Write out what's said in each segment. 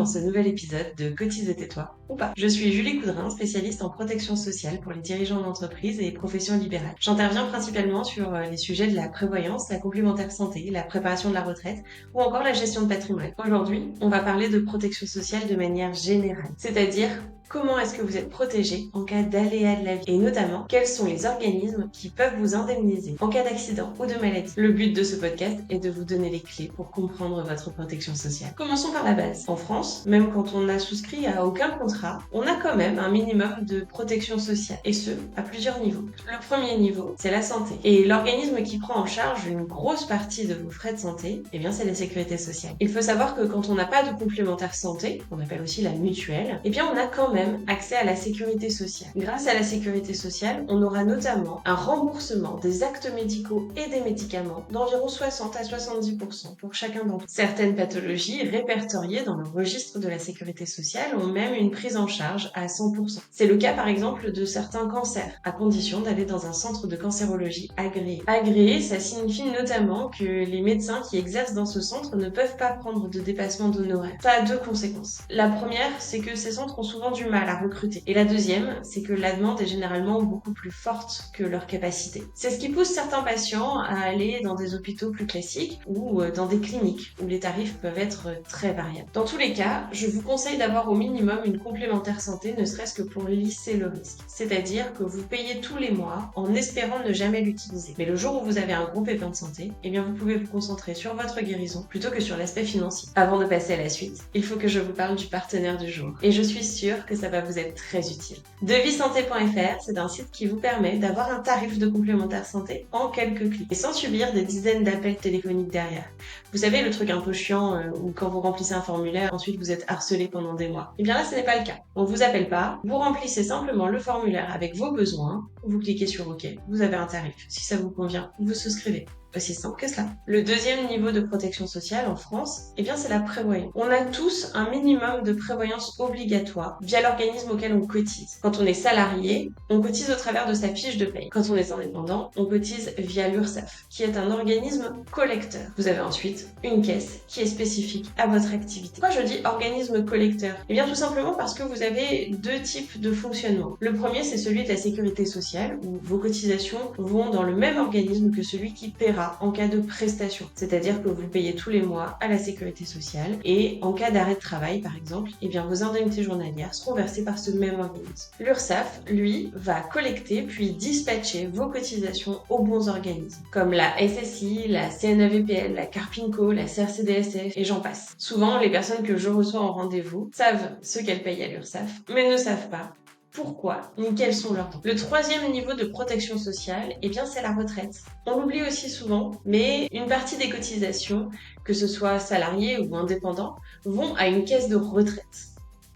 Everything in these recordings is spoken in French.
dans ce nouvel épisode de Cotise et tais-toi ou pas. Je suis Julie Coudrin, spécialiste en protection sociale pour les dirigeants d'entreprise et professions libérales. J'interviens principalement sur les sujets de la prévoyance, la complémentaire santé, la préparation de la retraite ou encore la gestion de patrimoine. Aujourd'hui, on va parler de protection sociale de manière générale, c'est-à-dire comment est-ce que vous êtes protégé en cas d'aléa de la vie et notamment quels sont les organismes qui peuvent vous indemniser en cas d'accident ou de maladie. Le but de ce podcast est de vous donner les clés pour comprendre votre protection sociale. Commençons par la base. En France, même quand on n'a souscrit à aucun contrat, on a quand même un minimum de protection sociale et ce, à plusieurs niveaux. Le premier niveau, c'est la santé. Et l'organisme qui prend en charge une grosse partie de vos frais de santé, eh bien c'est la sécurité sociale. Il faut savoir que quand on n'a pas de complémentaire santé, qu'on appelle aussi la mutuelle, eh bien on a quand même accès à la sécurité sociale. Grâce à la sécurité sociale, on aura notamment un remboursement des actes médicaux et des médicaments d'environ 60 à 70% pour chacun d'entre eux. Certaines pathologies répertoriées dans le registre de la sécurité sociale ont même une prise en charge à 100%. C'est le cas par exemple de certains cancers, à condition d'aller dans un centre de cancérologie agréé. Agréé, ça signifie notamment que les médecins qui exercent dans ce centre ne peuvent pas prendre de dépassement d'honoraires. Ça a deux conséquences. La première, c'est que ces centres ont souvent du mal à recruter. Et la deuxième, c'est que la demande est généralement beaucoup plus forte que leur capacité. C'est ce qui pousse certains patients à aller dans des hôpitaux plus classiques ou dans des cliniques où les tarifs peuvent être très variables. Dans tous les cas, je vous conseille d'avoir au minimum une complémentaire santé, ne serait-ce que pour lisser le risque. C'est-à-dire que vous payez tous les mois en espérant ne jamais l'utiliser. Mais le jour où vous avez un gros pépin de santé, eh bien vous pouvez vous concentrer sur votre guérison plutôt que sur l'aspect financier. Avant de passer à la suite, il faut que je vous parle du partenaire du jour. Et je suis sûre que ça va vous être très utile. Devisanté.fr, c'est un site qui vous permet d'avoir un tarif de complémentaire santé en quelques clics et sans subir des dizaines d'appels téléphoniques derrière. Vous savez, le truc un peu chiant où quand vous remplissez un formulaire, ensuite vous êtes harcelé pendant des mois. Et bien là, ce n'est pas le cas. On vous appelle pas, vous remplissez simplement le formulaire avec vos besoins, vous cliquez sur OK, vous avez un tarif. Si ça vous convient, vous souscrivez. Aussi simple que cela. Le deuxième niveau de protection sociale en France, eh bien c'est la prévoyance. On a tous un minimum de prévoyance obligatoire via l'organisme auquel on cotise. Quand on est salarié, on cotise au travers de sa fiche de paye. Quand on est indépendant, on cotise via l'URSSAF, qui est un organisme collecteur. Vous avez ensuite une caisse qui est spécifique à votre activité. Pourquoi je dis organisme collecteur? Eh bien tout simplement parce que vous avez deux types de fonctionnement. Le premier, c'est celui de la sécurité sociale, où vos cotisations vont dans le même organisme que celui qui paiera en cas de prestation. C'est-à-dire que vous payez tous les mois à la sécurité sociale et en cas d'arrêt de travail, par exemple, eh bien vos indemnités journalières seront versées par ce même organisme. L'URSSAF, lui, va collecter puis dispatcher vos cotisations aux bons organismes, comme la SSI, la CNAVPL, la Carpinco, la CRCDSF et j'en passe. Souvent, les personnes que je reçois en rendez-vous savent ce qu'elles payent à l'URSSAF, mais ne savent pas pourquoi ni quels sont leurs droits. Le troisième niveau de protection sociale, eh bien c'est la retraite. On l'oublie aussi souvent, mais une partie des cotisations, que ce soit salariés ou indépendants, vont à une caisse de retraite.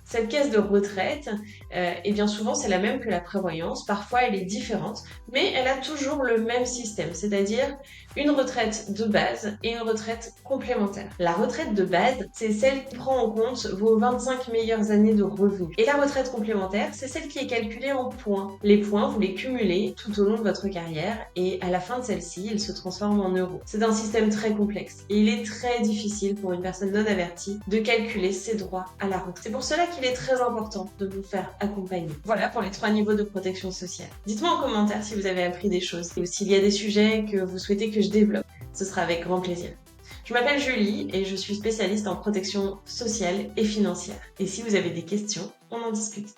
Cette caisse de retraite, eh bien souvent c'est la même que la prévoyance, parfois elle est différente, mais elle a toujours le même système, c'est-à-dire une retraite de base et une retraite complémentaire. La retraite de base, c'est celle qui prend en compte vos 25 meilleures années de revenus. Et la retraite complémentaire, c'est celle qui est calculée en points. Les points, vous les cumulez tout au long de votre carrière et à la fin de celle-ci, ils se transforment en euros. C'est un système très complexe et il est très difficile pour une personne non avertie de calculer ses droits à la retraite. C'est pour cela qu'il est très important de vous faire accompagner. Voilà pour les 3 niveaux de protection sociale. Dites-moi en commentaire si vous avez appris des choses ou s'il y a des sujets que vous souhaitez que je développe. Ce sera avec grand plaisir. Je m'appelle Julie et je suis spécialiste en protection sociale et financière. Et si vous avez des questions, on en discute.